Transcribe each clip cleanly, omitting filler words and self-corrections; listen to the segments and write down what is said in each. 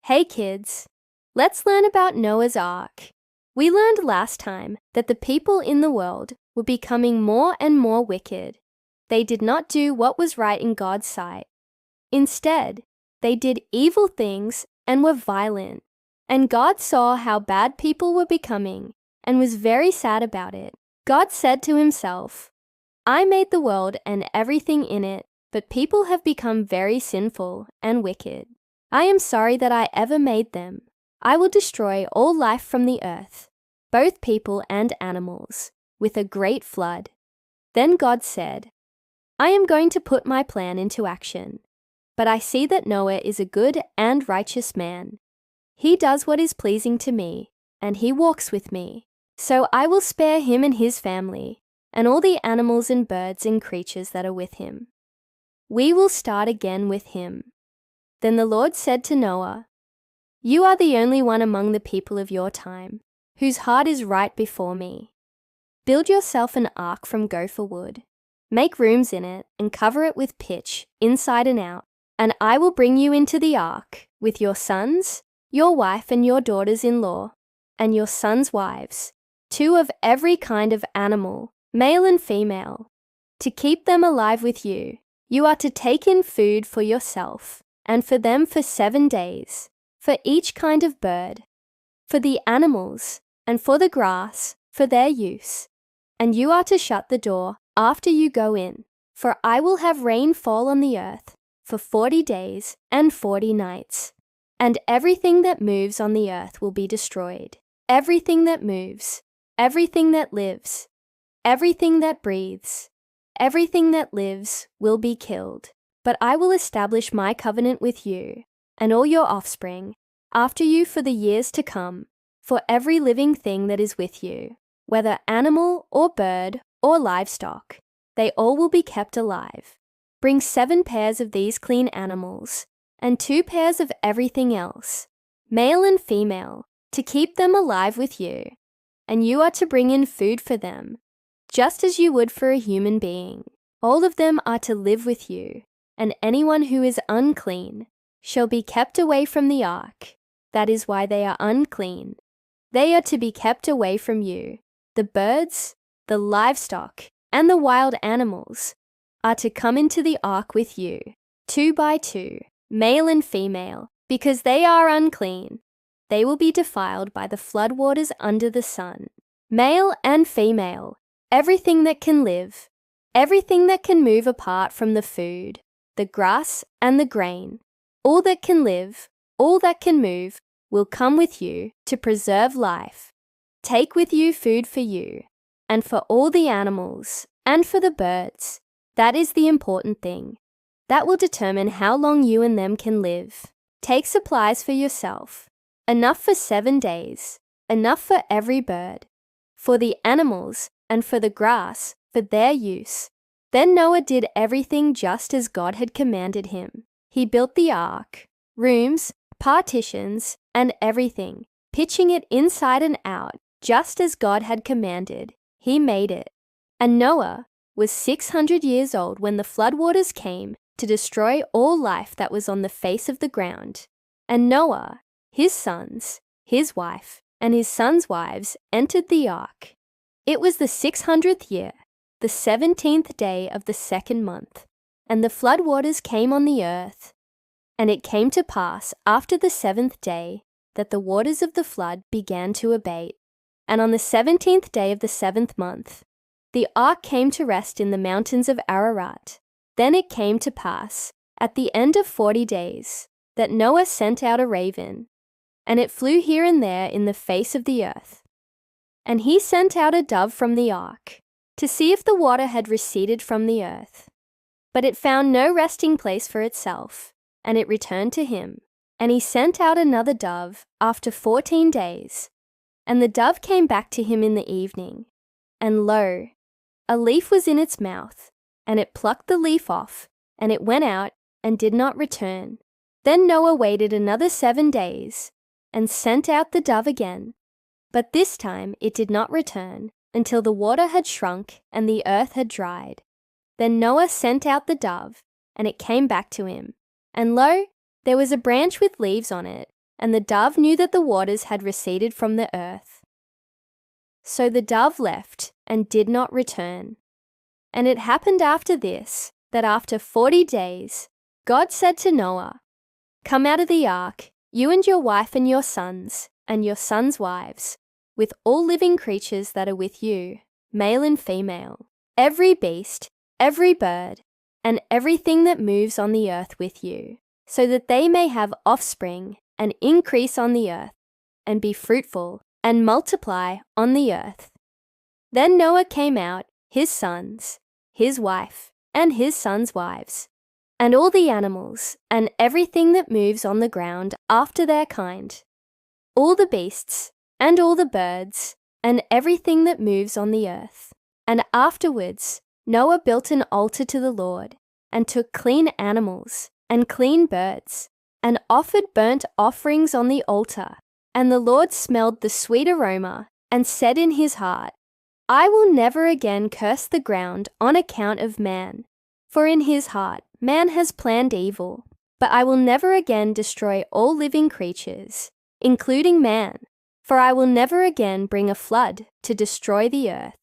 Hey kids, let's learn about Noah's Ark. We learned last time that the people in the world were becoming more and more wicked. They did not do what was right in God's sight. Instead, they did evil things and were violent. And God saw how bad people were becoming and was very sad about it. God said to himself, "I made the world and everything in it, but people have become very sinful and wicked. I am sorry that I ever made them. I will destroy all life from the earth, both people and animals, with a great flood." Then God said, "I am going to put my plan into action. But I see that Noah is a good and righteous man. He does what is pleasing to me, and he walks with me. So I will spare him and his family, and all the animals and birds and creatures that are with him. We will start again with him." Then the Lord said to Noah, "You are the only one among the people of your time whose heart is right before me. Build yourself an ark from gopher wood. Make rooms in it and cover it with pitch inside and out. And I will bring you into the ark with your sons, your wife and your daughters-in-law, and your sons' wives, 2 of every kind of animal, male and female. To keep them alive with you, you are to take in food for yourself and for them for 7 days, for each kind of bird, for the animals, and for the grass, for their use. And you are to shut the door after you go in, for I will have rain fall on the earth for 40 days and 40 nights, and everything that moves on the earth will be destroyed. Everything that moves, everything that lives, everything that breathes, everything that lives will be killed. But I will establish my covenant with you and all your offspring after you for the years to come, for every living thing that is with you, whether animal or bird or livestock, they all will be kept alive. Bring 7 pairs of these clean animals and 2 pairs of everything else, male and female, to keep them alive with you. And you are to bring in food for them, just as you would for a human being. All of them are to live with you, and anyone who is unclean shall be kept away from the ark. That is why they are unclean. They are to be kept away from you. The birds, the livestock, and the wild animals are to come into the ark with you, 2 by 2, male and female, because they are unclean. They will be defiled by the floodwaters under the sun. Male and female, everything that can live, everything that can move apart from the food, the grass and the grain, all that can live, all that can move, will come with you to preserve life. Take with you food for you, and for all the animals, and for the birds. That is the important thing. That will determine how long you and them can live. Take supplies for yourself, enough for 7 days, enough for every bird, for the animals and for the grass, for their use." Then Noah did everything just as God had commanded him. He built the ark, rooms, partitions, and everything, pitching it inside and out, just as God had commanded. He made it. And Noah was 600 years old when the floodwaters came to destroy all life that was on the face of the ground. And Noah, his sons, his wife, and his sons' wives entered the ark. It was the 600th year, the 17th day of the 2nd month, and the floodwaters came on the earth. And it came to pass after the 7th day that the waters of the flood began to abate. And on the 17th day of the 7th month, the ark came to rest in the mountains of Ararat. Then it came to pass, at the end of 40 days, that Noah sent out a raven, and it flew here and there in the face of the earth. And he sent out a dove from the ark, to see if the water had receded from the earth. But it found no resting place for itself, and it returned to him. And he sent out another dove after 14 days. And the dove came back to him in the evening. And lo, a leaf was in its mouth, and it plucked the leaf off, and it went out and did not return. Then Noah waited another 7 days, and sent out the dove again. But this time it did not return, until the water had shrunk and the earth had dried. Then Noah sent out the dove, and it came back to him. And lo, there was a branch with leaves on it, and the dove knew that the waters had receded from the earth. So the dove left and did not return. And it happened after this, that after 40 days, God said to Noah, "Come out of the ark, you and your wife and your sons wives, with all living creatures that are with you, male and female, every beast, every bird, and everything that moves on the earth with you, so that they may have offspring and increase on the earth, and be fruitful and multiply on the earth." Then Noah came out, his sons, his wife, and his sons' wives, and all the animals, and everything that moves on the ground after their kind, all the beasts, and all the birds, and everything that moves on the earth. And afterwards Noah built an altar to the Lord, and took clean animals and clean birds, and offered burnt offerings on the altar. And the Lord smelled the sweet aroma, and said in his heart, "I will never again curse the ground on account of man, for in his heart man has planned evil. But I will never again destroy all living creatures, including man, for I will never again bring a flood to destroy the earth."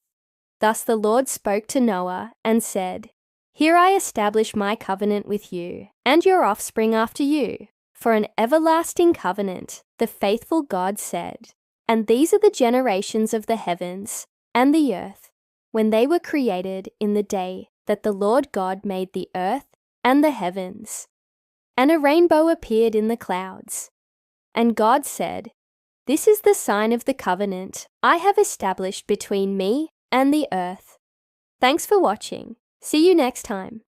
Thus the Lord spoke to Noah and said, "Here I establish my covenant with you and your offspring after you, for an everlasting covenant," the faithful God said. And these are the generations of the heavens and the earth, when they were created in the day that the Lord God made the earth and the heavens. And a rainbow appeared in the clouds. And God said, "This is the sign of the covenant I have established between me and the earth." Thanks for watching. See you next time.